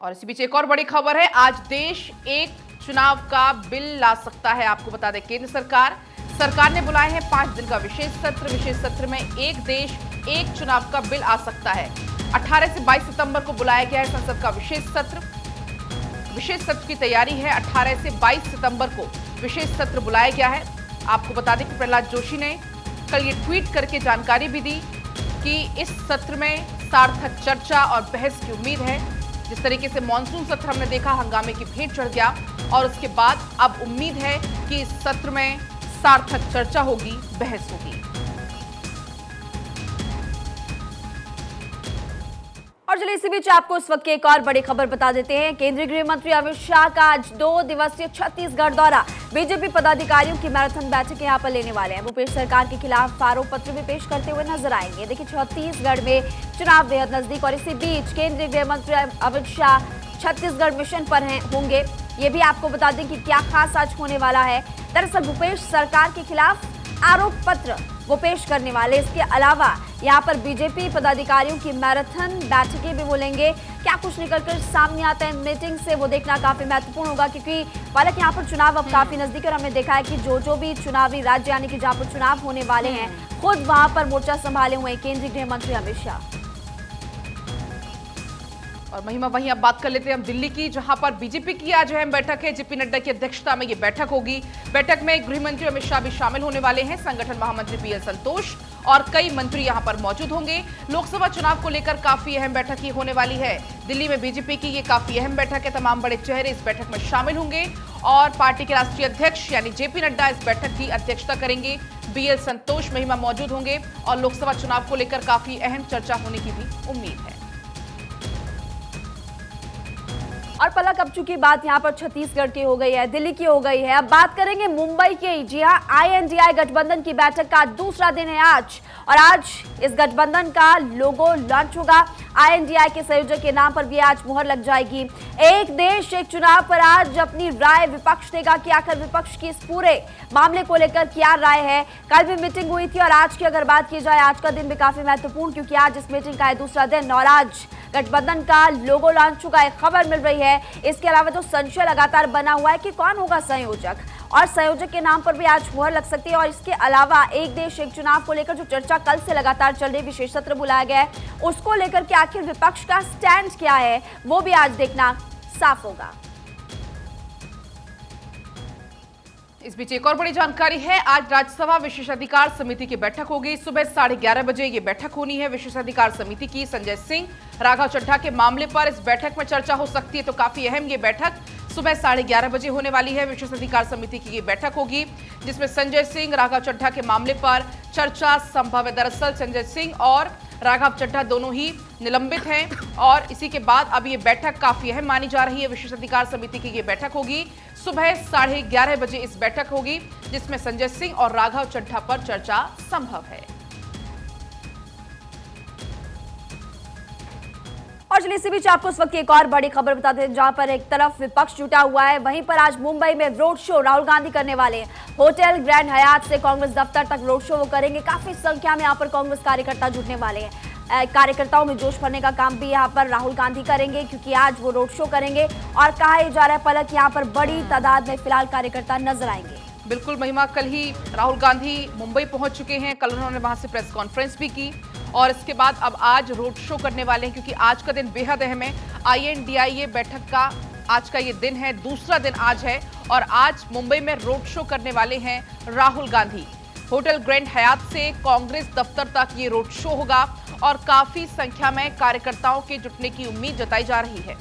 और इसी बीच एक और बड़ी खबर है। आज देश एक चुनाव का बिल ला सकता है। आपको बता दें, केंद्र सरकार ने बुलाए हैं 5 दिन का विशेष सत्र। विशेष सत्र में एक देश एक चुनाव का बिल आ सकता है। 18 से 22 सितंबर को बुलाया गया है संसद का विशेष सत्र। विशेष सत्र की तैयारी है। 18 से 22 सितंबर को विशेष सत्र बुलाया गया है। आपको बता दें कि प्रहलाद जोशी ने कल ये ट्वीट करके जानकारी भी दी कि इस सत्र में सार्थक चर्चा और बहस की उम्मीद है। जिस तरीके से मॉनसून सत्र हमने देखा, हंगामे की भेंट चढ़ गया और उसके बाद अब उम्मीद है कि इस सत्र में सार्थक चर्चा होगी, बहस होगी। और चलिए इसी बीच आपको इस वक्त की एक और बड़ी खबर बता देते हैं। केंद्रीय गृह मंत्री अमित शाह का आज 2 दिवसीय छत्तीसगढ़ दौरा। बीजेपी पदाधिकारियों की मैराथन बैठक यहां पर लेने वाले हैं। भूपेश सरकार के खिलाफ आरोप पत्र भी पेश करते हुए नजर आएंगे। देखिए, छत्तीसगढ़ में चुनाव बेहद नजदीक और इसी बीच केंद्रीय गृह मंत्री अमित शाह छत्तीसगढ़ मिशन पर होंगे। ये भी आपको बता दें कि क्या खास आज होने वाला है। दरअसल भूपेश सरकार के खिलाफ आरोप पत्र वो पेश करने वाले। इसके अलावा यहाँ पर बीजेपी पदाधिकारियों की मैराथन बैठकें भी बोलेंगे। क्या कुछ निकलकर सामने आता है मीटिंग से, वो देखना काफी महत्वपूर्ण होगा, क्योंकि हालांकि यहाँ पर चुनाव अब काफी नजदीक है और हमने देखा है कि जो भी चुनावी राज्य यानी कि जहाँ पर चुनाव होने वाले हैं, खुद वहां पर मोर्चा संभाले हुए केंद्रीय गृह मंत्री अमित शाह। और महिमा, वहीं अब बात कर लेते हैं हम दिल्ली की, जहां पर बीजेपी की आज अहम बैठक है। जेपी नड्डा की अध्यक्षता में ये बैठक होगी। बैठक में गृह मंत्री अमित शाह भी शामिल होने वाले हैं। संगठन महामंत्री पीएल संतोष और कई मंत्री यहां पर मौजूद होंगे। लोकसभा चुनाव को लेकर काफी अहम बैठक ये होने वाली है। दिल्ली में बीजेपी की ये काफी अहम बैठक है। तमाम बड़े चेहरे इस बैठक में शामिल होंगे और पार्टी के राष्ट्रीय अध्यक्ष यानी जेपी नड्डा इस बैठक की अध्यक्षता करेंगे। पीएल संतोष, महिमा मौजूद होंगे और लोकसभा चुनाव को लेकर काफी अहम चर्चा होने की भी उम्मीद है। और पलक अब चूंकि बात यहाँ पर छत्तीसगढ़ की हो गई है, दिल्ली की हो गई है, अब बात करेंगे मुंबई की। जी हाँ, INDI गठबंधन की बैठक का दूसरा दिन है आज और आज इस गठबंधन का लोगो लॉन्च होगा। INDI के संयोजक के नाम पर भी आज मुहर लग जाएगी। एक देश एक चुनाव पर आज अपनी राय विपक्ष देगा कि आखिर विपक्ष की इस पूरे मामले को लेकर क्या राय है। कल भी मीटिंग हुई थी और आज की अगर बात की जाए, आज का दिन भी काफी महत्वपूर्ण, क्योंकि आज इस मीटिंग का है दूसरा दिन और आज गठबंधन का लोगो लॉन्च होगा, एक खबर मिल रही है। इसके अलावा तो संशय लगातार बना हुआ है कि कौन होगा संयोजक और संयोजक के नाम पर भी आज मुहर लग सकती है। और इसके अलावा एक देश एक चुनाव को लेकर जो चर्चा कल से लगातार चल रही, विशेष सत्र बुलाया गया है, उसको लेकर के आखिर विपक्ष का स्टैंड क्या है, वो भी आज देखना साफ होगा। इस बीच एक और बड़ी जानकारी है। आज राज्यसभा विशेषाधिकार समिति की बैठक होगी। सुबह 11:30 बजे ये बैठक होनी है विशेषाधिकार समिति की। संजय सिंह, राघव चड्ढा के मामले पर इस बैठक में चर्चा हो सकती है, तो काफी अहम ये बैठक सुबह 11:30 बजे होने वाली है। विशेषाधिकार समिति की ये बैठक होगी जिसमें संजय सिंह, राघव चड्ढा के मामले पर चर्चा संभव है। दरअसल संजय सिंह और राघव चड्ढा दोनों ही निलंबित हैं और इसी के बाद अब ये बैठक काफी अहम मानी जा रही है। विशेषाधिकार समिति की ये बैठक होगी सुबह 11:30 बजे इस बैठक होगी जिसमें संजय सिंह और राघव चड्ढा पर चर्चा संभव है। और चलिए इसी बीच आपको इस वक्त एक और बड़ी खबर बता दें, जहां पर एक तरफ विपक्ष जुटा हुआ है, वहीं पर आज मुंबई में रोड शो राहुल गांधी करने वाले हैं। होटल ग्रैंड हयात से कांग्रेस दफ्तर तक रोड शो वो करेंगे। काफी संख्या में यहाँ पर कांग्रेस कार्यकर्ता जुटने वाले हैं। कार्यकर्ताओं में जोश भरने का काम भी यहाँ पर राहुल गांधी करेंगे, क्योंकि आज वो रोड शो करेंगे और कहा जा रहा है पलक यहाँ पर बड़ी तादाद में फिलहाल कार्यकर्ता नजर आएंगे। बिल्कुल महिमा, कल ही राहुल गांधी मुंबई पहुंच चुके हैं। कल उन्होंने वहां से प्रेस कॉन्फ्रेंस भी की और इसके बाद अब आज रोड शो करने वाले हैं, क्योंकि आज का दिन बेहद अहम है। INDI बैठक का आज का ये दिन है, दूसरा दिन आज है और आज मुंबई में रोड शो करने वाले हैं राहुल गांधी। होटल ग्रैंड हयात से कांग्रेस दफ्तर तक ये रोड शो होगा और काफी संख्या में कार्यकर्ताओं के जुटने की उम्मीद जताई जा रही है।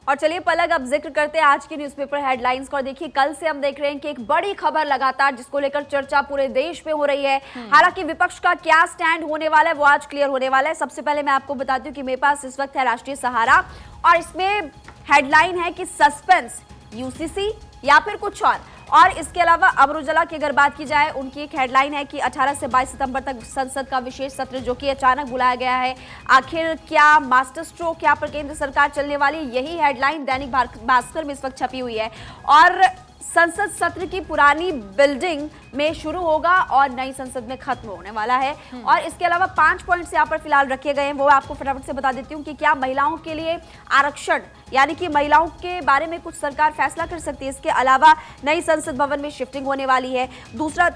और चलिए पलक अब जिक्र करते हैं आज की न्यूज़पेपर हेडलाइंस को। देखिए, कल से हम देख रहे हैं कि एक बड़ी खबर लगातार जिसको लेकर चर्चा पूरे देश में हो रही है। हालांकि विपक्ष का क्या स्टैंड होने वाला है वो आज क्लियर होने वाला है। सबसे पहले मैं आपको बताती हूँ कि मेरे पास इस वक्त है राष्ट्रीय सहारा और इसमें हेडलाइन है कि सस्पेंस UCC या फिर कुछ और इसके अलावा अमर उजाला की अगर बात की जाए, उनकी एक हेडलाइन है कि 18 से 22 सितंबर तक संसद का विशेष सत्र जो कि अचानक बुलाया गया है। आखिर क्या मास्टर स्ट्रोक यहाँ पर केंद्र सरकार चलने वाली, यही हेडलाइन दैनिक भास्कर में इस वक्त छपी हुई है। और संसद सत्र की पुरानी बिल्डिंग में शुरू होगा और नई संसद में खत्म होने वाला है। और इसके अलावा 5 पॉइंट्स यहाँ पर फिलहाल रखे गए हैं, वो आपको फटाफट से बता देती हूँ कि क्या महिलाओं के लिए आरक्षण यानी कि महिलाओं के बारे में कुछ सरकार फैसला कर सकती है। इसके अलावा नई संसद भवन में शिफ्टिंग होने वाली है।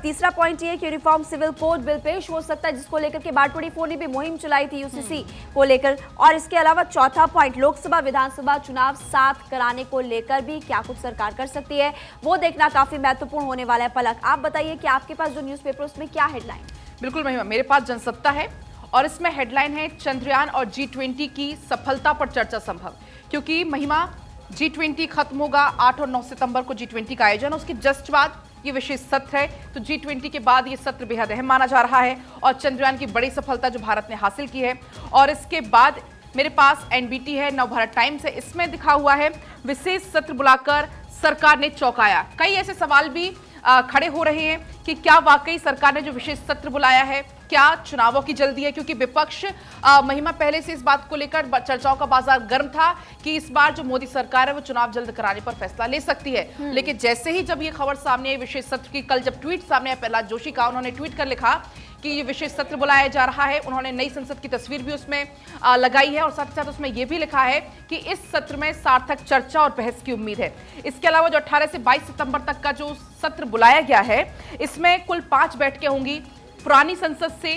तीसरा पॉइंट ये कि यूनिफॉर्म सिविल कोड बिल पेश हो सकता है, जिसको लेकर के बारटोड़ी फोन ने भी मुहिम चलाई थी यूसीसी को लेकर। और इसके अलावा चौथा पॉइंट, लोकसभा विधानसभा चुनाव साथ कराने को लेकर भी क्या कुछ सरकार कर सकती है, वो देखना काफी महत्वपूर्ण होने वाला है। पलक, आप बताइए कि आपके पास जो न्यूज़पेपर उसमें क्या हेडलाइन? बिल्कुल महिमा, मेरे पास जनसत्ता है और इसमें हेडलाइन है चंद्रयान और G20 की सफलता पर चर्चा संभव। क्योंकि महिमा, G20 खत्म होगा 8 और 9 सितंबर को G20 का आयोजन, उसके जस्ट बाद ये विशेष सत्र है। तो G20 के बाद ये सत्र बेहद अहम माना जा रहा है और चंद्रयान की बड़ी सफलता जो भारत ने हासिल की है। और इसके बाद मेरे पास NBT है, नवभारत टाइम्स है, इसमें दिखा हुआ है विशेष सत्र बुलाकर सरकार ने चौंकाया। कई ऐसे सवाल भी खड़े हो रहे हैं कि क्या वाकई सरकार ने जो विशेष सत्र बुलाया है, क्या चुनावों की जल्दी है? क्योंकि विपक्ष महिमा पहले से इस बात को लेकर चर्चाओं का बाजार गर्म था कि इस बार जो मोदी सरकार है वो चुनाव जल्द कराने पर फैसला ले सकती है। लेकिन जैसे ही जब ये खबर सामने आई विशेष सत्र की, कल जब ट्वीट सामने आया प्रहलाद जोशी का, उन्होंने ट्वीट कर लिखा कि ये विशेष सत्र बुलाया जा रहा है। उन्होंने नई संसद की तस्वीर भी उसमें लगाई है और साथ ही साथ उसमें यह भी लिखा है कि इस सत्र में सार्थक चर्चा और बहस की उम्मीद है। इसके अलावा जो 18 से 22 सितंबर तक का जो सत्र बुलाया गया है, इसमें कुल 5 बैठकें होंगी। पुरानी संसद से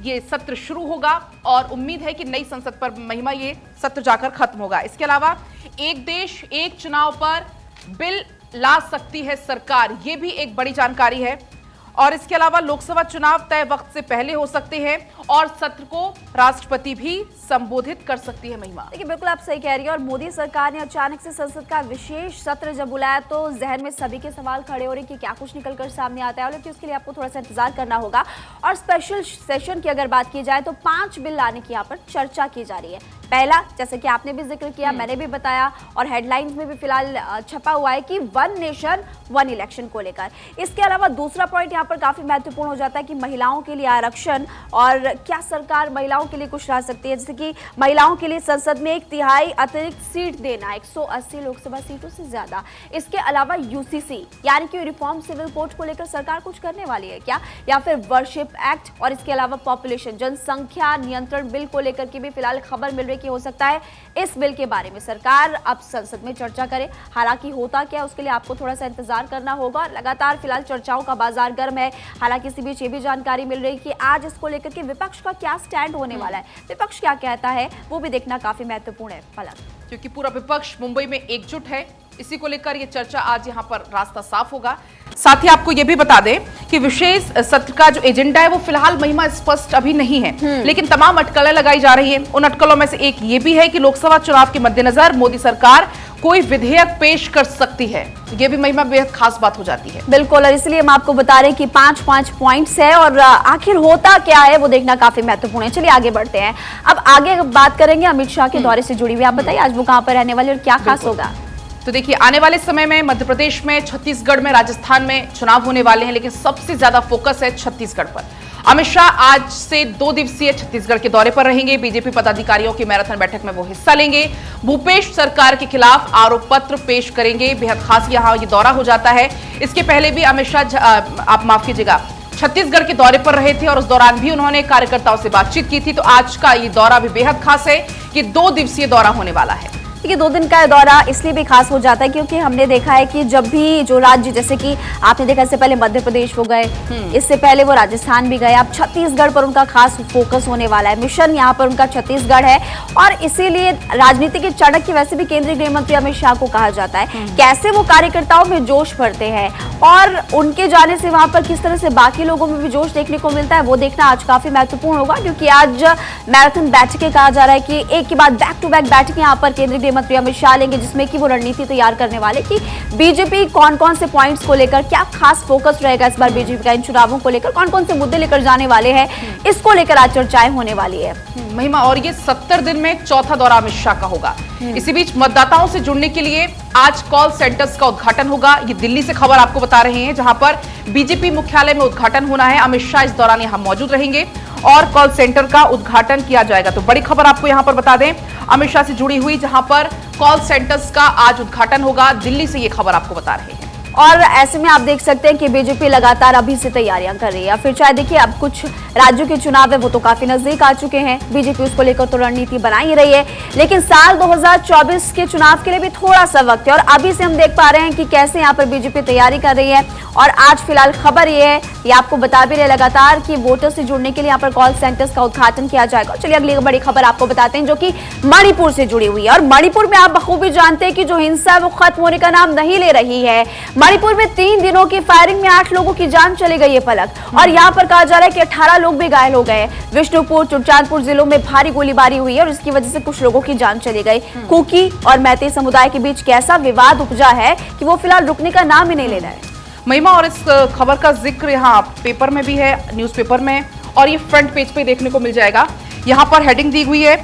ये सत्र शुरू होगा और उम्मीद है कि नई संसद पर महिमा ये सत्र जाकर खत्म होगा। इसके अलावा एक देश एक चुनाव पर बिल ला सकती है सरकार, ये भी एक बड़ी जानकारी है। और इसके अलावा लोकसभा चुनाव तय वक्त से पहले हो सकते हैं और सत्र को राष्ट्रपति भी संबोधित कर सकती है। महिमा, देखिए बिल्कुल आप सही कह रही है। और मोदी सरकार ने अचानक से संसद का विशेष सत्र जब बुलाया तो जहन में सभी के सवाल खड़े हो रहे कि क्या कुछ निकलकर सामने आता है, लेकिन उसके लिए आपको थोड़ा सा इंतजार करना होगा। और स्पेशल सेशन की अगर बात की जाए तो 5 बिल लाने की यहाँ पर चर्चा की जा रही है। पहला, जैसे कि आपने भी जिक्र किया, मैंने भी बताया और हेडलाइंस में भी फिलहाल छपा हुआ है कि 1 नेशन 1 इलेक्शन को लेकर। इसके अलावा दूसरा पॉइंट यहाँ पर काफी महत्वपूर्ण हो जाता है कि महिलाओं के लिए आरक्षण और क्या सरकार महिलाओं के लिए कुछ ला सकती है, जैसे कि महिलाओं के लिए संसद में 1/3 अतिरिक्त सीट देना, 180 लोकसभा सीटों से ज्यादा। इसके अलावा यूसीसी यानी कि यूनिफॉर्म सिविल कोड को लेकर सरकार कुछ करने वाली है क्या, या फिर वर्शिप एक्ट और इसके अलावा पॉपुलेशन जनसंख्या नियंत्रण बिल को लेकर की भी फिलहाल खबर मिल रही कि हो सकता है इस बिल के बारे में सरकार अब संसद में चर्चा करे। हालांकि होता क्या उसके लिए आपको थोड़ा सा इंतजार करना होगा। लगातार फिलहाल चर्चाओं का बाजार गर्म है। हालांकि इसी बीच ये भी जानकारी मिल रही कि आज इसको लेकर के विपक्ष का क्या स्टैंड होने वाला है, विपक्ष क्या कहता है, वो भी देखना काफी महत्वपूर्ण है। पलक, क्योंकि पूरा विपक्ष मुंबई में एकजुट है, इसी को लेकर ये चर्चा आज यहाँ पर रास्ता साफ होगा। साथ ही आपको ये भी बता दें कि विशेष सत्र का जो एजेंडा है वो फिलहाल महिमा स्पष्ट अभी नहीं है, लेकिन तमाम अटकलें लगाई जा रही हैं। उन अटकलों में से एक ये भी है कि लोकसभा चुनाव के मद्देनजर मोदी सरकार कोई विधेयक पेश कर सकती है। ये भी महिमा बेहद खास बात हो जाती है। बिल्कुल, और इसलिए हम आपको बता रहे हैं कि 5 पॉइंट्स है और आखिर होता क्या है वो देखना काफी महत्वपूर्ण है। चलिए आगे बढ़ते हैं। अब आगे बात करेंगे अमित शाह के दौरे से जुड़ी हुई। आप बताइए आज वो कहां पर रहने वाले और क्या खास होगा? तो देखिए, आने वाले समय में मध्य प्रदेश में, छत्तीसगढ़ में, राजस्थान में चुनाव होने वाले हैं, लेकिन सबसे ज्यादा फोकस है छत्तीसगढ़ पर। अमित शाह आज से 2 दिवसीय छत्तीसगढ़ के दौरे पर रहेंगे। बीजेपी पदाधिकारियों की मैराथन बैठक में वो हिस्सा लेंगे। भूपेश सरकार के खिलाफ आरोप पत्र पेश करेंगे। बेहद खास यहाँ ये दौरा हो जाता है। इसके पहले भी अमित शाह, आप माफ कीजिएगा, छत्तीसगढ़ के दौरे पर रहे थे और उस दौरान भी उन्होंने कार्यकर्ताओं से बातचीत की थी। तो आज का ये दौरा भी बेहद खास है कि 2 दिवसीय दौरा होने वाला है। देखिए 2 दिन का दौरा इसलिए भी खास हो जाता है क्योंकि हमने देखा है कि जब भी जो राज्य, जैसे कि आपने देखा इससे पहले मध्य प्रदेश हो गए, इससे पहले वो राजस्थान भी गए, अब छत्तीसगढ़ पर उनका खास फोकस होने वाला है। मिशन यहाँ पर उनका छत्तीसगढ़ है और इसीलिए राजनीति के चढ़क की वैसे भी केंद्रीय गृह मंत्री अमित शाह को कहा जाता है। कैसे वो कार्यकर्ताओं में जोश भरते हैं और उनके जाने से वहां पर किस तरह से बाकी लोगों में भी जोश देखने को मिलता है, वो देखना आज काफी महत्वपूर्ण होगा। क्योंकि आज मैराथन बैठकें कहा जा रहा है कि एक के बाद बैक टू बैक बैठकें यहाँ पर केंद्रीय मंत्री अमित शाह लेंगे, जिसमें कि वो रणनीति तैयार करने वाले कि बीजेपी कौन कौन से पॉइंट्स को लेकर क्या खास फोकस रहेगा इस बार बीजेपी का, इन चुनावों को लेकर कौन कौन से मुद्दे लेकर जाने वाले हैं, इसको लेकर आज चर्चाएं होने वाली है। महिमा, और ये 70 दिन में चौथा दौरा अमित शाह का होगा। इसी बीच मतदाताओं से जुड़ने के लिए आज कॉल सेंटर्स का उद्घाटन होगा। ये दिल्ली से खबर आपको बता रहे हैं, जहां पर बीजेपी मुख्यालय में उद्घाटन होना है। अमित शाह इस दौरान यहां मौजूद रहेंगे और कॉल सेंटर का उद्घाटन किया जाएगा। तो बड़ी खबर आपको यहां पर बता दें, अमित शाह से जुड़ी हुई, जहां पर कॉल सेंटर्स का आज उद्घाटन होगा। दिल्ली से ये खबर आपको बता रहे हैं। और ऐसे में आप देख सकते हैं कि बीजेपी लगातार अभी से तैयारियां कर रही है। फिर चाहे देखिए, अब कुछ राज्यों के चुनाव है वो तो काफी नजदीक आ चुके हैं, बीजेपी उसको लेकर तो रणनीति बना ही रही है, लेकिन साल 2024 के चुनाव के लिए भी थोड़ा सा वक्त है और अभी से हम देख पा रहे हैं कि कैसे यहाँ पर बीजेपी तैयारी कर रही है। और आज फिलहाल खबर ये है, ये आपको बता भी रहे लगातार कि वोटर से जुड़ने के लिए यहाँ पर कॉल सेंटर्स का उद्घाटन किया जाएगा। चलिए अगली बड़ी खबर आपको बताते हैं जो कि मणिपुर से जुड़ी हुई है। और मणिपुर में आप बखूबी जानते हैं कि जो हिंसा है वो खत्म होने का नाम नहीं ले रही है। मणिपुर में 3 दिनों की फायरिंग में 8 लोगों की जान चली गई है पलक, और यहाँ पर कहा जा रहा है कि 18 लोग भी घायल हो गए। विष्णुपुर, चुरचांदपुर जिलों में भारी गोलीबारी हुई है और इसकी वजह से कुछ लोगों की जान चली गई। कुकी और मैतेई समुदाय के बीच कैसा विवाद उपजा है कि वो फिलहाल रुकने का नाम ही नहीं ले रहा है। महिमा, और इस खबर का जिक्र यहाँ पेपर में भी है, न्यूज़पेपर में, और ये फ्रंट पेज पे देखने को मिल जाएगा। यहाँ पर हेडिंग दी हुई है,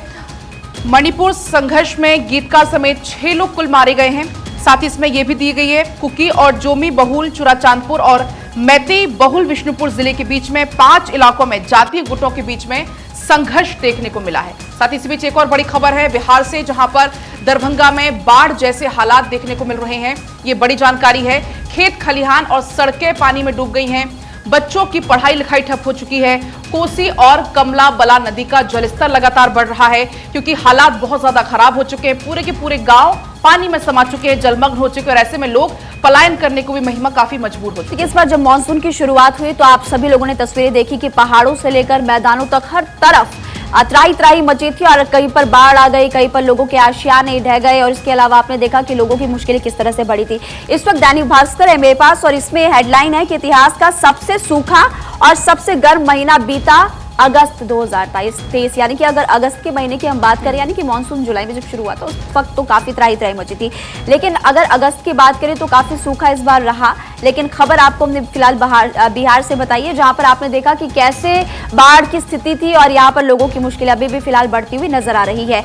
मणिपुर संघर्ष में गीतकार समेत 6 लोग कुल मारे गए हैं। साथ ही इसमें यह भी दी गई है, कुकी और जोमी बहुल चुराचांदपुर और मैतेई बहुल विष्णुपुर जिले के बीच में 5 इलाकों में जातीय गुटों के बीच में संघर्ष देखने को मिला है। साथ ही इसी बीच एक और बड़ी खबर है बिहार से, जहां पर दरभंगा में बाढ़ जैसे हालात देखने को मिल रहे हैं। ये बड़ी जानकारी है। खेत खलिहान और सड़कें पानी में डूब गई हैं। बच्चों की पढ़ाई लिखाई ठप हो चुकी है। कोसी और कमला बला नदी का जलस्तर लगातार बढ़ रहा है क्योंकि हालात बहुत ज्यादा खराब हो चुके हैं। पूरे के पूरे गांव पानी में समा चुके हैं, जलमग्न हो चुके हैं, और ऐसे में लोग पलायन करने को भी महिमा काफी मजबूर हो चुके हैं। इस बार जब मानसून की शुरुआत हुई तो आप सभी लोगों ने तस्वीरें देखी कि पहाड़ों से लेकर मैदानों तक हर तरफ त्राही मची थी और कहीं पर बाढ़ आ गई, कहीं पर लोगों के आशियाने ढह गए। और इसके अलावा आपने देखा कि लोगों की मुश्किलें किस तरह से बढ़ी थी। इस वक्त दैनिक भास्कर है मेरे पास और इसमें हेडलाइन है कि इतिहास का सबसे सूखा और सबसे गर्म महीना बीता अगस्त 2023, यानी कि अगर अगस्त के महीने की हम बात करें, यानी कि मानसून जुलाई में जब शुरू हुआ था उस वक्त तो काफी त्राही मची थी, लेकिन अगर अगस्त की बात करें तो काफी सूखा इस बार रहा। लेकिन खबर आपको हमने फिलहाल बिहार से बताई है, जहां पर आपने देखा कि कैसे बाढ़ की स्थिति थी और यहाँ पर लोगों की मुश्किलें अभी भी फिलहाल बढ़ती हुई नजर आ रही है।